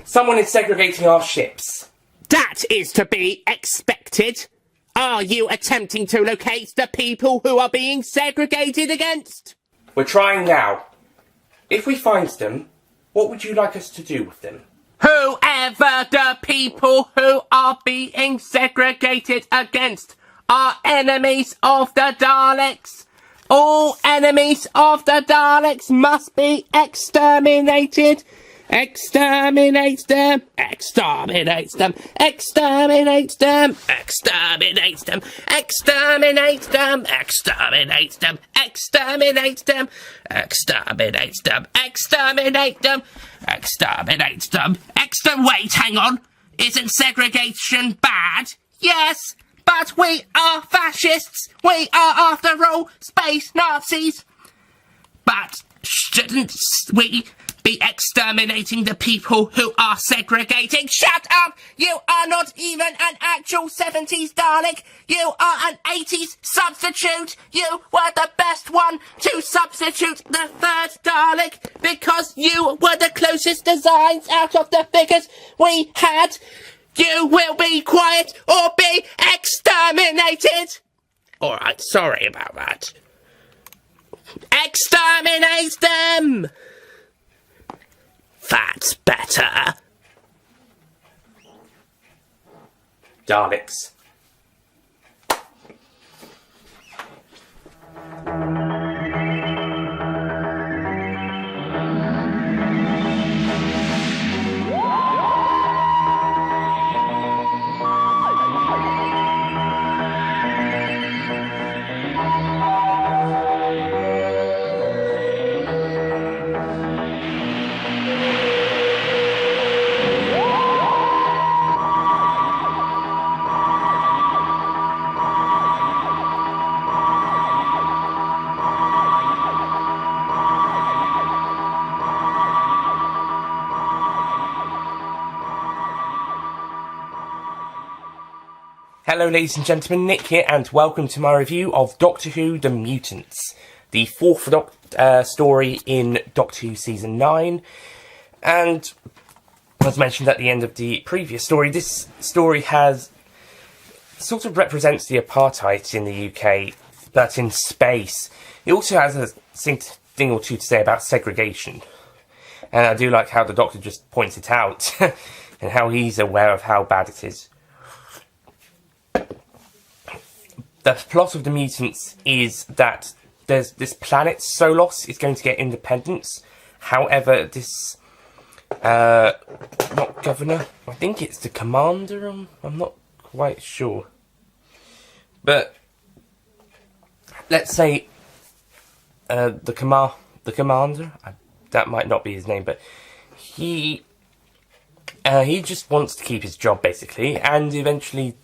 Someone is segregating our ships. That is to be expected. Are you attempting to locate the people who are being segregated against? We're trying now. If we find them, what would you like us to do with them? Whoever the people who are being segregated against are enemies of the Daleks. All enemies of the Daleks must be exterminated. Exterminate them, exterminate them, exterminate them, exterminate them, exterminate them, exterminate them, exterminate them, exterminate them, exterminate them, exterminate them, wait, hang on. Isn't segregation bad? Yes, but we are fascists. We are, after all, space Nazis. But shouldn't we be exterminating the people who are segregating? Shut up! You are not even an actual 70s Dalek. You are an 80s substitute. You were the best one to substitute the third Dalek because you were the closest designs out of the figures we had. You will be quiet or be exterminated. Alright, sorry about that. Exterminate them! That's better. Daleks. Hello ladies and gentlemen, Nick here and welcome to my review of Doctor Who The Mutants, the fourth story in Doctor Who Season 9, and as mentioned at the end of the previous story, this story sort of represents the apartheid in the UK, but in space. It also has a thing or two to say about segregation, and I do like how the Doctor just points it out, and how he's aware of how bad it is. The plot of The Mutants is that there's this planet, Solos, is going to get independence. However, this, not governor, I think it's the commander, I'm not quite sure. But, let's say, the commander, that might not be his name, but he just wants to keep his job, basically, and eventually,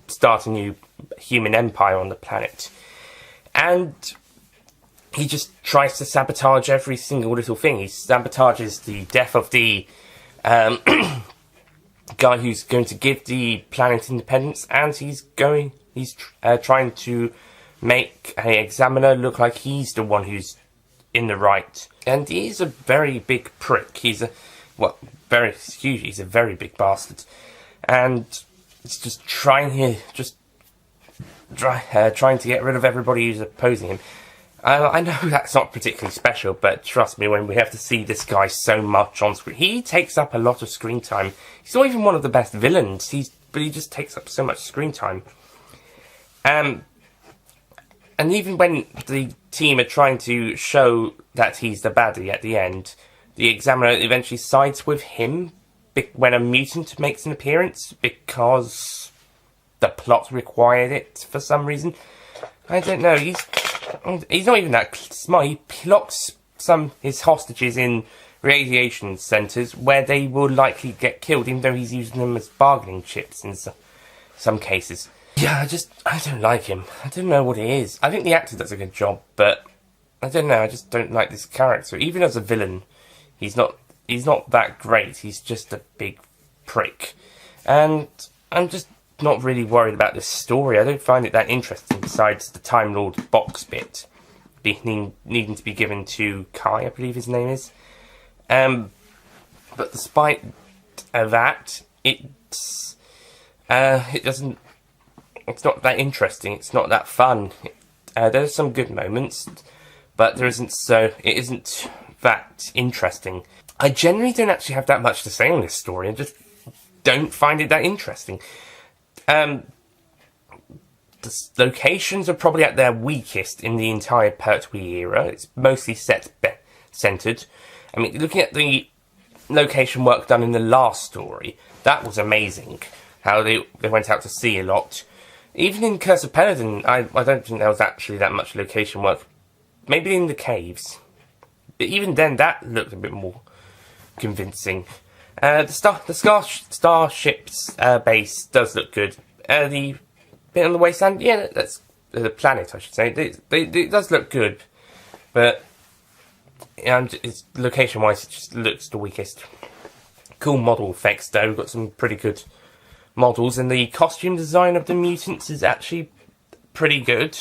start a new human empire on the planet. And he just tries to sabotage every single little thing. He sabotages the death of the guy who's going to give the planet independence, and he's trying to make an examiner look like he's the one who's in the right. And he's a very big prick. He's a very big bastard. And it's just trying to get rid of everybody who's opposing him. I know that's not particularly special, but trust me, when we have to see this guy so much on screen, he takes up a lot of screen time. He's not even one of the best villains, but he just takes up so much screen time. And even when the team are trying to show that he's the baddie at the end, the examiner eventually sides with him when a mutant makes an appearance, because the plot required it for some reason. I don't know, he's not even that smart. He locks his hostages in radiation centres where they will likely get killed, even though he's using them as bargaining chips in some cases. Yeah, I don't like him. I don't know what it is. I think the actor does a good job, but I don't know, I just don't like this character. Even as a villain, he's not that great. He's just a big prick. And I'm just not really worried about this story. I don't find it that interesting, besides the Time Lord box bit needing to be given to Kai, I believe his name is. But despite that, it's not that interesting. It's not that fun. There's some good moments, but it isn't that interesting. I generally don't actually have that much to say on this story. I just don't find it that interesting. The locations are probably at their weakest in the entire Pertwee era. It's mostly centered. I mean, looking at the location work done in the last story, that was amazing. How they went out to sea a lot. Even in Curse of Peladon, I don't think there was actually that much location work. Maybe in the caves. But even then, that looked a bit more convincing. The Starship's base does look good. The bit on the wasteland, yeah, that's the planet, I should say. It does look good. But it's location-wise, it just looks the weakest. Cool model effects, though. We've got some pretty good models, and the costume design of the mutants is actually pretty good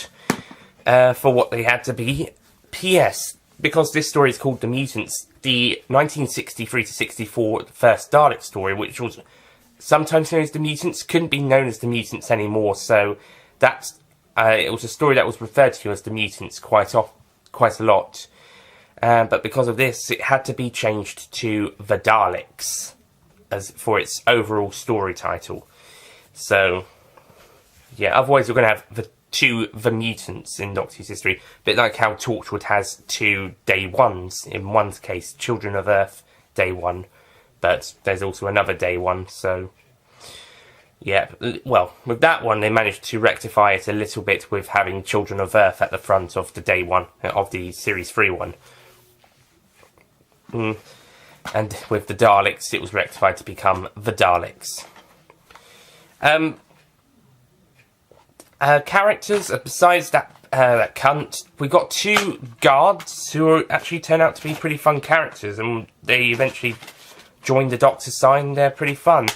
for what they had to be. P.S. Because this story is called The Mutants, the 1963 to 64 first Dalek story, which was sometimes known as The Mutants, couldn't be known as The Mutants anymore, so that's it was a story that was referred to as The Mutants quite a lot. But because of this, it had to be changed to The Daleks as for its overall story title. So, yeah, otherwise you're going to have the Mutants in Doctor Who's history. A bit like how Torchwood has 2 Day 1s. In one's case, Children of Earth Day 1. But there's also another Day 1, so... Yeah, well, with that one, they managed to rectify it a little bit with having Children of Earth at the front of the Day 1, of the Series 3 one. And with the Daleks, it was rectified to become the Daleks. Characters, besides that cunt, we got 2 guards who actually turn out to be pretty fun characters, and they eventually joined the Doctor's side, and they're pretty fun.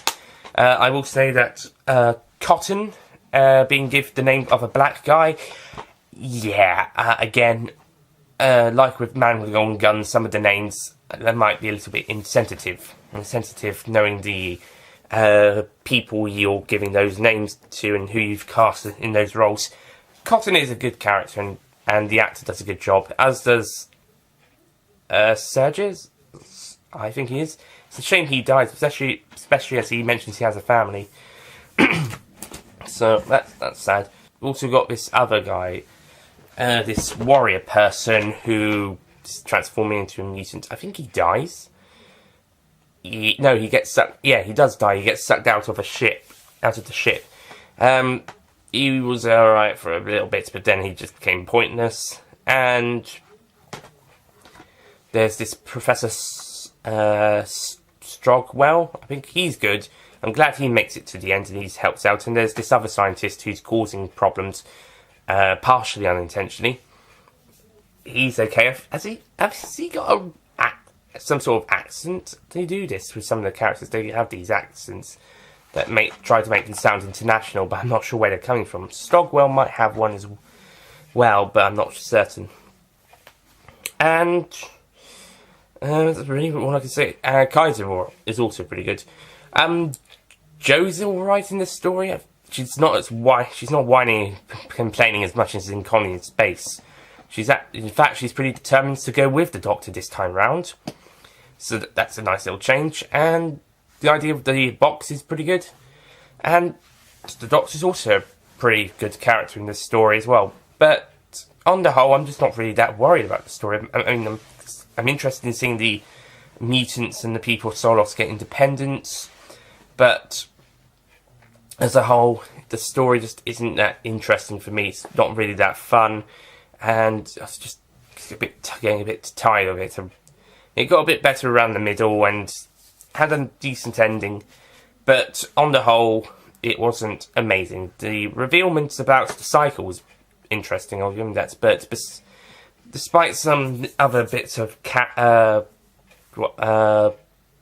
I will say that Cotton, being given the name of a black guy, yeah, again, like with Man with Golden Gun, some of the names, they might be a little bit insensitive, knowing the people you're giving those names to and who you've cast in those roles. Cotton is a good character, and the actor does a good job, as does Serges, I think he is. It's a shame he dies, especially as he mentions he has a family. So that's sad. We've also got this other guy, this warrior person who is transforming into a mutant. I think he dies. He gets sucked. Yeah, he does die. He gets sucked out of the ship. He was alright for a little bit, but then he just became pointless. And there's this Professor Strogwell. I think he's good. I'm glad he makes it to the end and he helps out. And there's this other scientist who's causing problems, partially unintentionally. He's okay. Has he got some sort of accent? They do this with some of the characters. They have these accents that try to make them sound international, but I'm not sure where they're coming from. Stogwell might have one as well, but I'm not certain. And that's really all I can say. Kaiser is also pretty good. Jo's alright in this story. She's not whining, complaining as much as in Colony in Space. In fact, she's pretty determined to go with the Doctor this time round. So that's a nice little change. And the idea of the box is pretty good. And the Doctor's also a pretty good character in this story as well. But on the whole, I'm just not really that worried about the story. I mean, I'm interested in seeing the mutants and the people of Solos get independence. But as a whole, the story just isn't that interesting for me. It's not really that fun. And I was just getting a bit tired of it. It got a bit better around the middle and had a decent ending. But on the whole, it wasn't amazing. The revealments about the cycle was interesting, I'll give them that. But despite some other bits of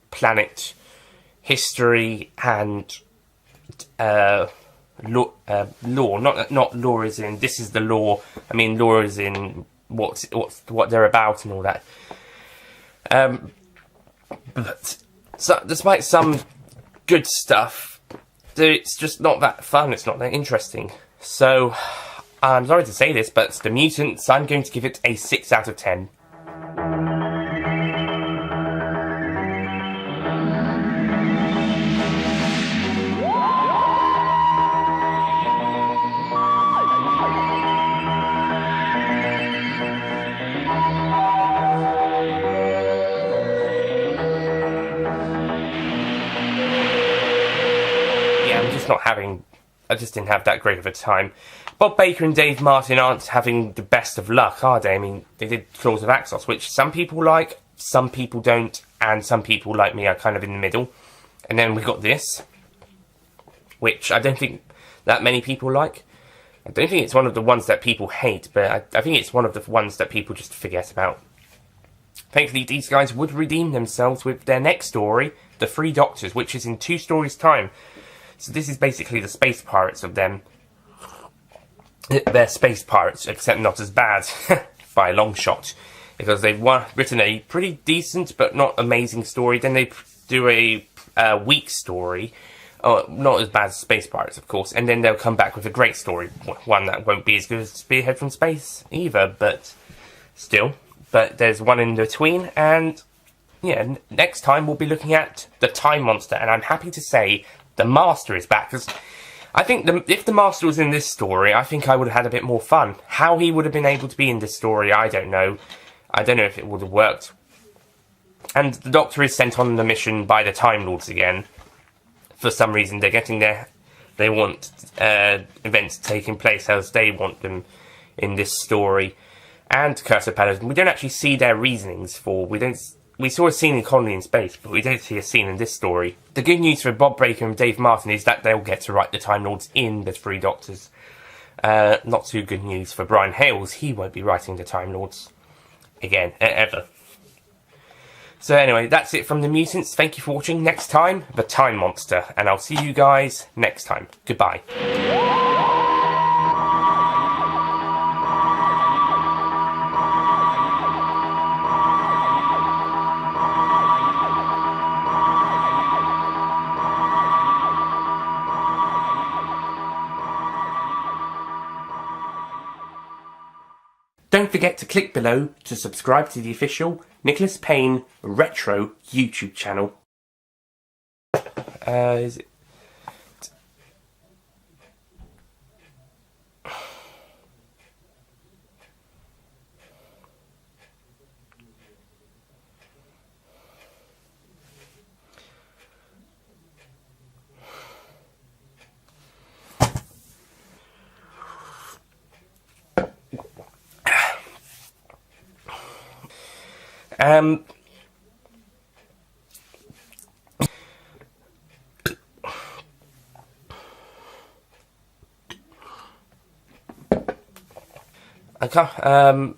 planet history and lore, not lore as in this is the lore. I mean lore as in what they're about and all that. But despite some good stuff, it's just not that fun, it's not that interesting. So, I'm sorry to say this, but The Mutants, I'm going to give it a 6 out of 10. I just didn't have that great of a time. Bob Baker and Dave Martin aren't having the best of luck, are they? I mean, they did Claws of Axos, which some people like, some people don't, and some people like me are kind of in the middle. And then we got this, which I don't think that many people like. I don't think it's one of the ones that people hate, but I think it's one of the ones that people just forget about. Thankfully, these guys would redeem themselves with their next story, The Three Doctors, which is in 2 stories' time. So this is basically the space pirates of them. They're space pirates, except not as bad, by a long shot. Because they've written a pretty decent, but not amazing story. Then they do a weak story. Not as bad as Space Pirates, of course. And then they'll come back with a great story. One that won't be as good as Spearhead from Space, either, but still. But there's one in between, and yeah, next time we'll be looking at the Time Monster. And I'm happy to say the Master is back, because I think if the Master was in this story, I think I would have had a bit more fun. How he would have been able to be in this story, I don't know. I don't know if it would have worked. And the Doctor is sent on the mission by the Time Lords again. For some reason, they're getting there. They want events taking place as they want them in this story. And Curse of Paladin, we don't actually see their reasonings for. We saw a scene in Colony in Space, but we don't see a scene in this story. The good news for Bob Baker and Dave Martin is that they'll get to write the Time Lords in the Three Doctors. Not too good news for Brian Hales. He won't be writing the Time Lords again, ever. So anyway, that's it from the Mutants. Thank you for watching. Next time, the Time Monster. And I'll see you guys next time. Goodbye. Don't forget to click below to subscribe to the official Nicholas Payne Retro YouTube channel. Is it? I can't,